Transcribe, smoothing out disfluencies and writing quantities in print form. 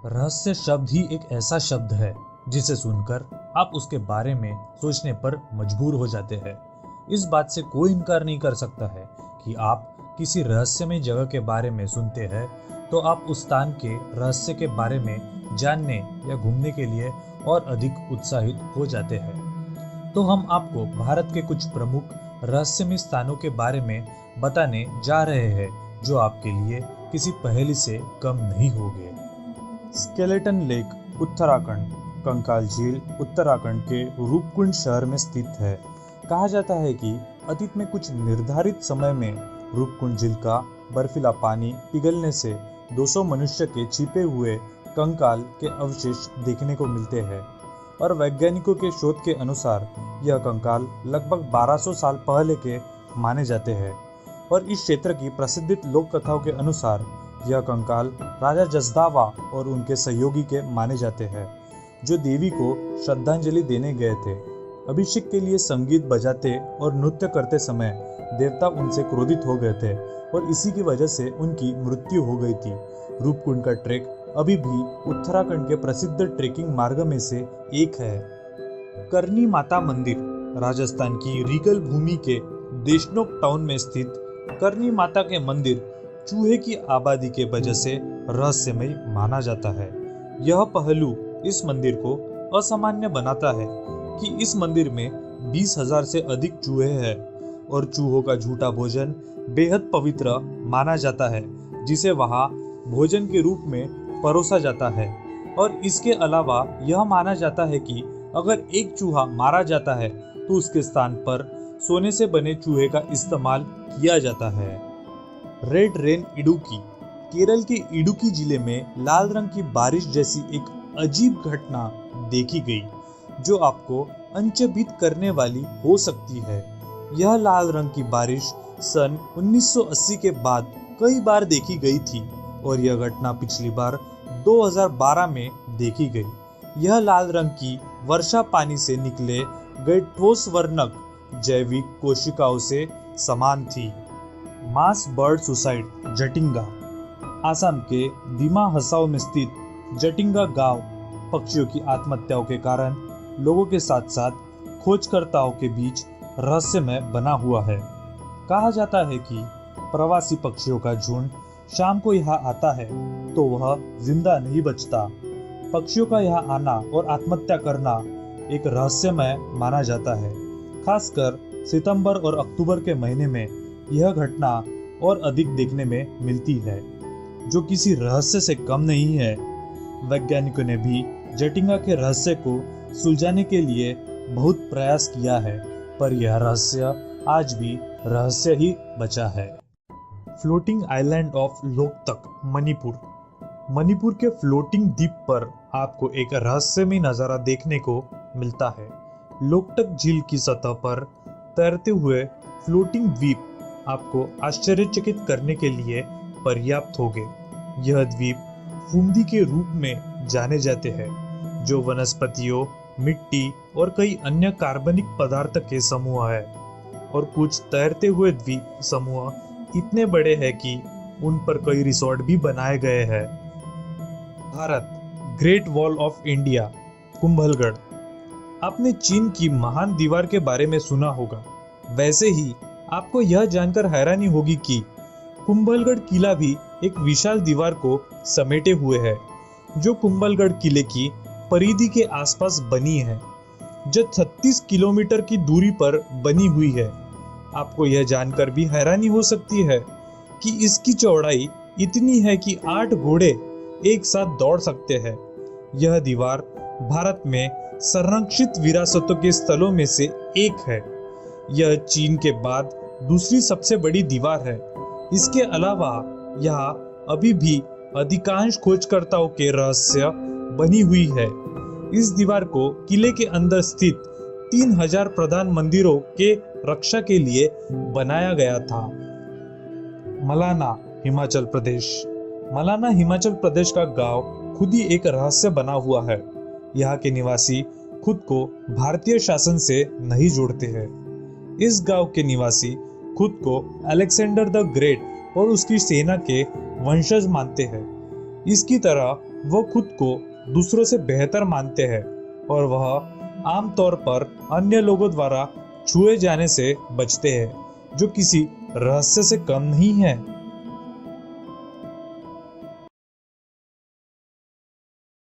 रहस्य शब्द ही एक ऐसा शब्द है जिसे सुनकर आप उसके बारे में सोचने पर मजबूर हो जाते हैं। इस बात से कोई इनकार नहीं कर सकता है कि आप किसी रहस्यमय जगह के बारे में सुनते हैं तो आप उस स्थान के रहस्य के बारे में जानने या घूमने के लिए और अधिक उत्साहित हो जाते हैं। तो हम आपको भारत के कुछ प्रमुख रहस्यमय स्थानों के बारे में बताने जा रहे हैं जो आपके लिए किसी पहेली से कम नहीं होंगे। Skeleton lake Uttarakhand. कंकाल झील उत्तराखंड के रूपकुंड शहर में स्थित है। कहा जाता है कि अतीत में कुछ निर्धारित समय में रूपकुंड झील का बर्फीला पानी पिघलने से 200 मनुष्य के छिपे हुए कंकाल के अवशेष देखने को मिलते हैं और वैज्ञानिकों के शोध के अनुसार यह कंकाल लगभग 1200 साल पहले के माने जाते हैं। और इस क्षेत्र की प्रसिद्ध लोक कथाओं के अनुसार यह कंकाल राजा जसदावा और उनके सहयोगी के माने जाते हैं जो देवी को श्रद्धांजलि देने गए थे। अभिषेक के लिए संगीत बजाते और नृत्य करते समय देवता उनसे क्रोधित हो गए थे और इसी की वजह से उनकी मृत्यु हो गई थी। रूपकुंड का ट्रैक अभी भी उत्तराखंड के प्रसिद्ध ट्रेकिंग मार्ग में से एक है। करनी माता मंदिर। राजस्थान की रीगल भूमि के देशनोक टाउन में स्थित करनी माता के मंदिर चूहे की आबादी के वजह से रहस्यमय माना जाता है। यह पहलू इस मंदिर को असामान्य बनाता है कि इस मंदिर में 20,000 से अधिक चूहे हैं और चूहों का झूठा भोजन बेहद पवित्र माना जाता है जिसे वहां भोजन के रूप में परोसा जाता है। और इसके अलावा यह माना जाता है कि अगर एक चूहा मारा जाता है तो उसके स्थान पर सोने से बने चूहे का इस्तेमाल किया जाता है। Red rain Idukki. केरल के इडुक्की जिले में लाल रंग की बारिश जैसी एक अजीब घटना देखी गई जो आपको अचंभित करने वाली हो सकती है। यह लाल रंग की बारिश सन 1980 के बाद कई बार देखी गई थी और यह घटना पिछली बार 2012 में देखी गई। यह लाल रंग की वर्षा पानी से निकले गए ठोस वर्णक जैविक कोशिकाओं से समान थी। मास बर्ड सुसाइड जटिंगा। आसाम के दीमा हसाओ में स्थित जटिंगा गांव पक्षियों की आत्महत्याओं के कारण लोगों के साथ साथ खोजकर्ताओं के बीच रहस्यमय बना हुआ है। कहा जाता है कि प्रवासी पक्षियों का झुंड शाम को यहाँ आता है तो वह जिंदा नहीं बचता। पक्षियों का यहाँ आना और आत्महत्या करना एक रहस्यमय माना जाता है। खासकर सितंबर और अक्टूबर के महीने में यह घटना और अधिक देखने में मिलती है जो किसी रहस्य से कम नहीं है। वैज्ञानिकों ने भी जटिंगा के रहस्य को सुलझाने के लिए बहुत प्रयास किया है पर यह रहस्य आज भी रहस्य ही बचा है। Floating island of Loktak Manipur. Manipur के फ्लोटिंग द्वीप पर आपको एक रहस्यमय नज़ारा देखने को मिलता है। लोकतक झील की सतह पर तैरते हुए फ्लोटिंग द्वीप आपको आश्चर्यचकित करने के लिए पर्याप्त होंगे। यह द्वीप फुंदी के रूप में जाने जाते हैं जो वनस्पतियों, मिट्टी और कई अन्य कार्बनिक पदार्थ के समूह है। और कुछ तैरते हुए द्वीप समूह इतने बड़े हैं कि उन पर कई रिसोर्ट भी बनाए गए हैं। Bharat. Great wall of India Kumbhalgarh. आपने चीन की महान दीवार के बारे में सुना होगा, वैसे ही आपको यह जानकर हैरानी होगी कि कुंभलगढ़ किला भी एक विशाल दीवार को समेटे हुए है जो कुंभलगढ़ किले की परिधि के आसपास बनी है जो 36 किलोमीटर की दूरी पर बनी हुई है। आपको यह जानकर भी हैरानी हो सकती है कि इसकी चौड़ाई इतनी है कि 8 घोड़े एक साथ दौड़ सकते हैं। यह दीवार भारत में संरक्षित विरासतों के स्थलों में से एक है। यह चीन के बाद दूसरी सबसे बड़ी दीवार है। इसके अलावा यहाँ अभी भी अधिकांश खोजकर्ताओं के रहस्य बनी हुई है। इस दीवार को किले के अंदर स्थित 3000 प्रधान मंदिरों के रक्षा के लिए बनाया गया था। मलाना हिमाचल प्रदेश। मलाना हिमाचल प्रदेश का गांव खुद ही एक रहस्य बना हुआ है। यहाँ के निवासी खुद को भारतीय शासन से नहीं जोड़ते हैं। इस गांव के निवासी खुद को अलेक्जेंडर द ग्रेट और उसकी सेना के वंशज मानते हैं। इसकी तरह वो खुद को दूसरों से बेहतर मानते हैं और वह आमतौर पर अन्य लोगों द्वारा छुए जाने से बचते हैं, जो किसी रहस्य से कम नहीं है।